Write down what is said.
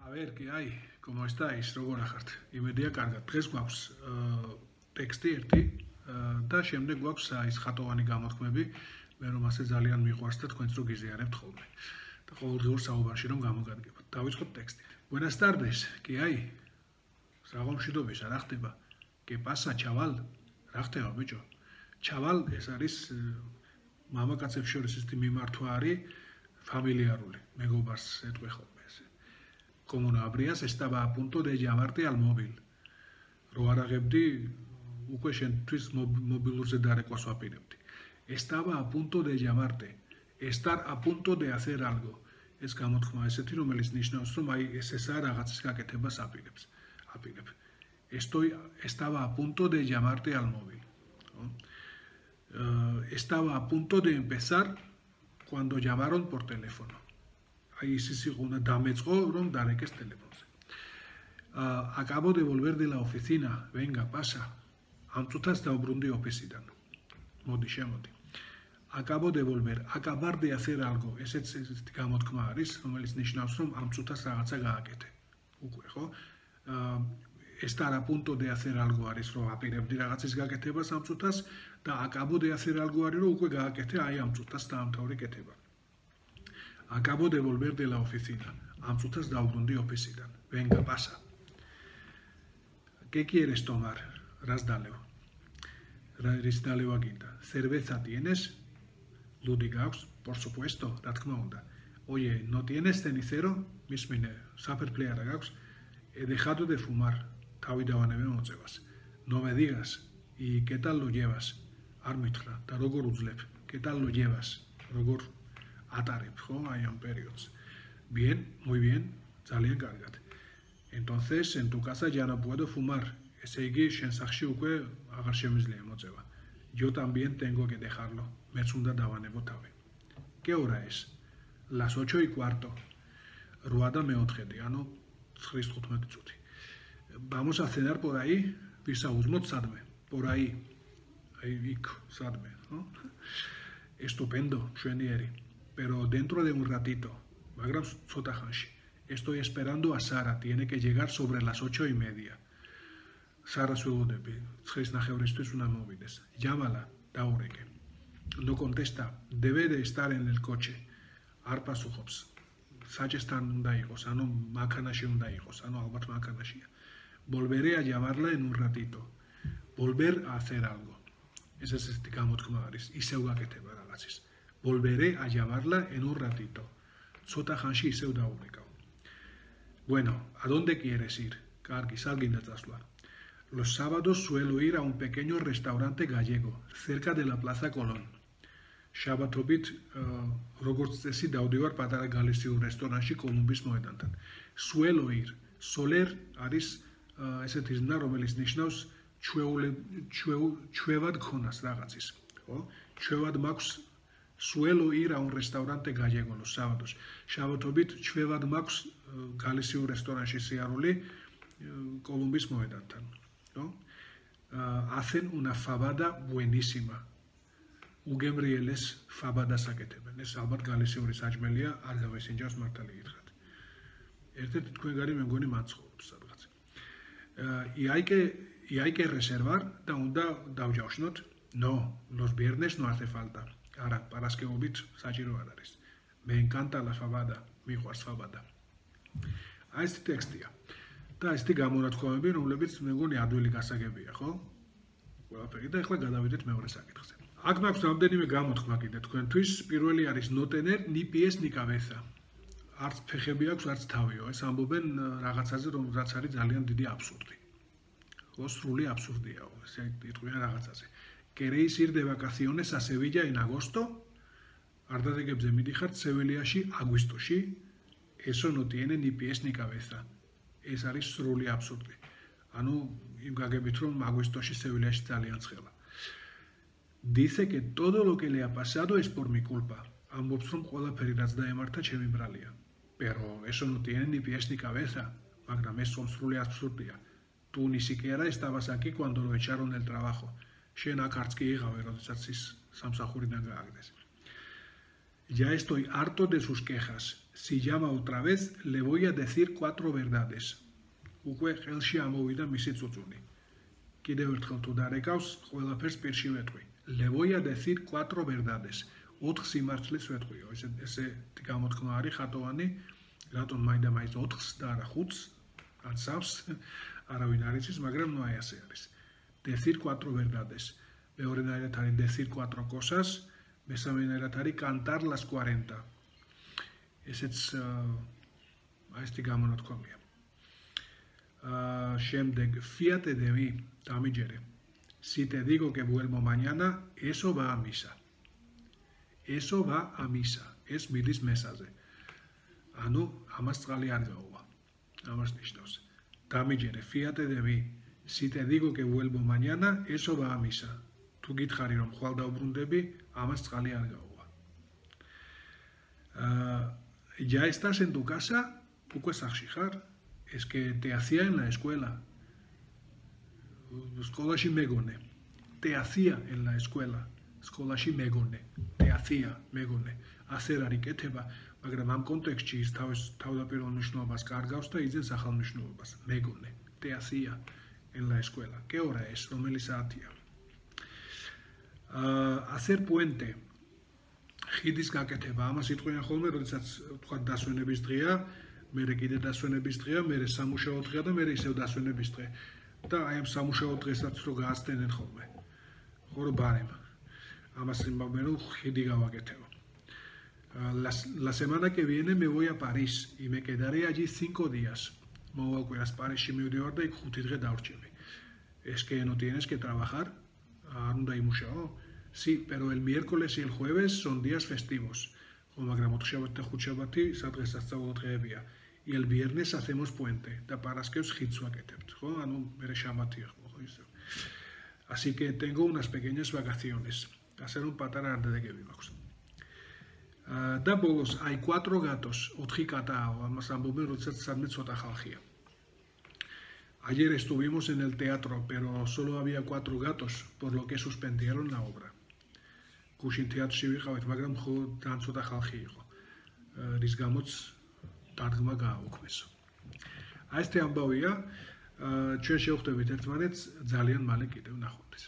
A ver, ¿qué hay? ¿Cómo estáis? როგორ ახართ? იმედია კარგად. დღეს გვაქვს ტექსტი ერთი და შემდეგ გვაქვს ის ხატოვანი გამოთქმები, მე რომ ასე ძალიან მიყვარს და თქვენც რო გიზიარებთ ხოლმე. და ყოველდღიურ საუბარში რომ გამოგადგებათ. დავიწყოთ ტექსტით. Buenas tardes, ¿qué hay? საღამოშიდობისა, რა ხდება? ¿Qué pasa, chaval? რა ხდება, ბიჭო? Chaval ეს არის მამაკაცებს შორის ის მიმართვა არის familiarული. მეგობარს ეტყვი ხოლმე ესე. Como no abrías, estaba a punto de llamarte al móvil. Რო არ აღებდი, უკვე შენთვის მობილურზე დარეკვას ვაპირებდი. Estaba a punto de llamarte. Estar a punto de hacer algo. ეს გამოთქმა ესეთი, რომელიც ნიშნავს, რომ აი ესაა რაღაცის გაკეთებას აპირებს. Estaba a punto de llamarte al móvil. Estaba a punto de empezar cuando llamaron por teléfono. Ahí sí უნდა დამეწყო, რომ დარეკეს ტელეფონზე. Acabo de volver de la oficina. Venga, pasa. Am წუთას დავბრუნდი ოფისიდან. მოდი, შემოდი. Acabo de volver. Acabar de hacer algo. ესეც გამოთქმა არის, რომელიც ნიშნავს, რომ ამ წუთას რაღაცა გააკეთე. უკვე, ხო? Estar a punto de hacer algo არის, რომ აპირებდი რაღაცის გაკეთებას ამ წუთას და acabo de hacer algo არის, რომ უკვე გააკეთე აი ამ წუთას დაამთავრე კეთება. Acabo de volver de la oficina. Am წუთას დავბრუნდი ოფისიდან. Venga, pasa. ¿Qué quieres tomar? Ras dalev. Რის დალევა გინდა? Cerveza tienes? Ludi გაქვს? Por supuesto, რა თქმა უნდა. Oye, ¿no tienes cenicero? მისმინე, საფერფლე არა გაქვს? He dejado de fumar. თავი დავანებე მოწევას. No me digas. ¿Y qué tal lo llevas? არ მითხრა და როგორ უძლებ? ¿Qué tal lo llevas? როგორ ატარებ, ხო, აი ამ პერიოდს. Bien, muy bien, ძალიან კარგად. Entonces, en tu casa ya no puedo fumar. ესე იგი, შენ სახლში უკვე აღარ შემიძლია მოწევა. Yo también tengo que dejarlo. მეც უნდა დავანებო თავი. ¿Qué hora es? Las 8:15. 8:04, ანუ 9:15 წუთი. Vamos a cenar por ahí. ვისაუზმოთ სადმე? Por ahí. Ahí იქ, სადმე, ხო? Estupendo, მშვენიერი. Pero dentro de un ratito, მაგრამ ცოტა ხანში. Estoy esperando a Sara, tiene que llegar sobre las 8:30. Sara სულოდები, 9:30-ისთვის უნდა მოვიდეს. Llámala, დაურეკე. No contesta, debe de estar en el coche. არ პასუხობს. საჭესთან უნდა იყოს, ანუ მანქანაში უნდა იყოს, ანუ ალბათ მანქანაშია. Volveré a llamarla en un ratito. Volver a hacer algo. ეს ესეთი გამოთქმა არის, ისევ გაკეთება რაღაცის. Volveré a llamarla en un ratito. Ცოტა ხანში ისევ დაურეკავ. Bueno, ¿a dónde quieres ir? Კარგი, სად გინდა წასვლა? Los sábados suelo ir a un pequeño restaurante gallego, cerca de la Plaza Colón. შაბათობით, როგორც წესი, დავდივარ პატარა გალისიურ რესტორანში კოლუმბის მოედანთან. Suelo ir. Soler არის ესეთი ზმნა, რომელიც ნიშნავს ჩვევად ქონას რაღაცის, ხო? ჩვევად მაქვს Suelo ir a un restaurante gallego los sábados. შაბათობით ჩვევად მაქვს გალისიურ რესტორანში სიარული კოლუმბის მოედანთან, ხო? Hacen una fabada buenísima. უგემრიელეს ფაბადას აკეთებენ. ეს ალბათ გალისიური საჭმელია, არ გავესინჯავს მართალი გითხრათ. ერთ-ერთი თქვენგანი მე მგონი მაცხოვრობს სადღაც. ¿Y hay que reservar? და უნდა დავჯავშნოთ? No, los viernes no hace falta. Არა, პარასკევობით საჭირო არ არის. Me encanta la fabada, მიყვარს ფაბადა. აი ეს ტექსტია. და ესეთი გამონათქვამები, რომლებიც მე მგონი ადვილი გასაგებია, ხო? ყველაფერი და ახლა გადავიდეთ მეორე საკითხზე. აქ მაქვს რამდენიმე გამოთქმა კიდე თქვენთვის. პირველი არის no tener ni pies ni cabeza. არც ფეხები აქვს, არც თავიო. ეს ამბობენ რაღაცაზე, რაც არის ძალიან დიდი აბსურდი. ხო, სრული აბსურდია, ესე იტყვიან რაღაცაზე. ¿Queréis ir de vacaciones a Sevilla en agosto? Ardadegებზე მიდიხართ სევილიაში აგვისტოში? Eso no tiene ni pies ni cabeza. ეს არის სრული აბსურდი. ანუ იმ გაგებით რომ აგვისტოში სევილიაში ძალიან ცხელა. Dice que todo lo que le ha pasado es por mi culpa. Ამბობს რომ ყველაფერი რაც დაემართა ჩემი ბრალია. Pero eso no tiene ni pies ni cabeza. მაგრამ ეს სრული აბსურდია. Tú ni siquiera estabas aquí cuando lo echaron del trabajo. შენ აქ არც კი იღავე, როდესაც ის სამსახურიდან გააგდეს. Ya estoy harto de sus quejas. Si llama otra vez, le voy a decir 4 verdades. Უკვე ხელში ამოვიდა მისი წუწუნი. კიდევ ერთხელ თუ დარეკავს, ყველაფერს პირში ვეთქვი. Le voy a decir 4 verdades. 4 სიმართლეს ვეთქვიო. ესეთი გამოთქმა არის ხატოვანი, რატომ მაინდა-მაინც 4-ს და არა 5-ს, ან 3-ს, არავინ არ იცის, მაგრამ ნუ აი ასე არის. Decir 4 verdades. მეორენაირად არის decir 4 cosas, მესამენაირად არის cantar las 40. ესეც აი ესეთი გამონათქვამია. Შემდეგ, fíjate de mí, დამიჯერე. Si te digo que vuelvo mañana, eso va a misa. Eso va a misa. Es მიდის მესაზე. ანუ ამას წყალი არ გაუვა. ამას ნიშნავს. დამიჯერე, fíjate de mí. Si te digo que vuelvo mañana, eso va a misa. თუ გითხარი რომ ხვალ დავბრუნდები, ამას წყალი არ გაუვა. Ya estás en tu casa? უკვე სახლში ხარ? Es que te hacía en la escuela. Სკოლაში მეგონე. Te hacía en la escuela. სკოლაში მეგონე. Te hacía მეგონე. ასე არ იკეთება, მაგრამ ამ კონტექსტში ის თავდაპირველ მნიშვნელობას კარგავს და იძენს ახალ მნიშვნელობას. მეგონე. Te hacía en la escuela. ¿Qué hora es? რომელი საათია? Hacer puente. ხიდის გაკეთება. ამას იტყვიან ხოლმე, როდესაც თქვა დასვენების დღეა, მერე კიდე დასვენების დღეა, მერე სამუშაო დღეა და მერე ისევ დასვენების დღე. და აი ამ სამუშაო დღესაც რო გააცდენენ ხოლმე. ხო რომ ბარემ. Amás primero ხიდი გავაკეთებო. La semana que viene me voy a París y me quedaré allí 5 días. მოვალ კვირას პარიზში მივდივარ და იქ 5 დღე დავრჩები. Es que no tienes que trabajar? არ უნდა იმუშაო? Sí, pero el miércoles y el jueves son días festivos. ხო, მაგრამ ოთხშაბათი და ხუთშაბათი სადღესასწაულო დღეებია. Y el viernes hacemos puente. და პარასკევს ხიდს ვაკეთებთ, ხო? ანუ მერე შაბათია ხო, ისე. Así que tengo unas pequeñas vacaciones. ასე რომ პატარა არდადეგები მაქვს. და ბოლოს, hay 4 gatos, 4 კატაა, ამას ამბობენ, როდესაც სადმე ცოტა ხალხია. Ayer estuvimos en el teatro, pero solo había 4 gatos, por lo que suspendieron la obra. გუშინ თეატრში ვიყავით, მაგრამ მხოლოდ ძალიან ცოტა ხალხი იყო. რის გამოც დადგმა გააუქმესო. აი ესეთი ამბავია, ჩვენ შევხვდებით ერთმანეთს ძალიან მალე კიდევ ნახვამდის.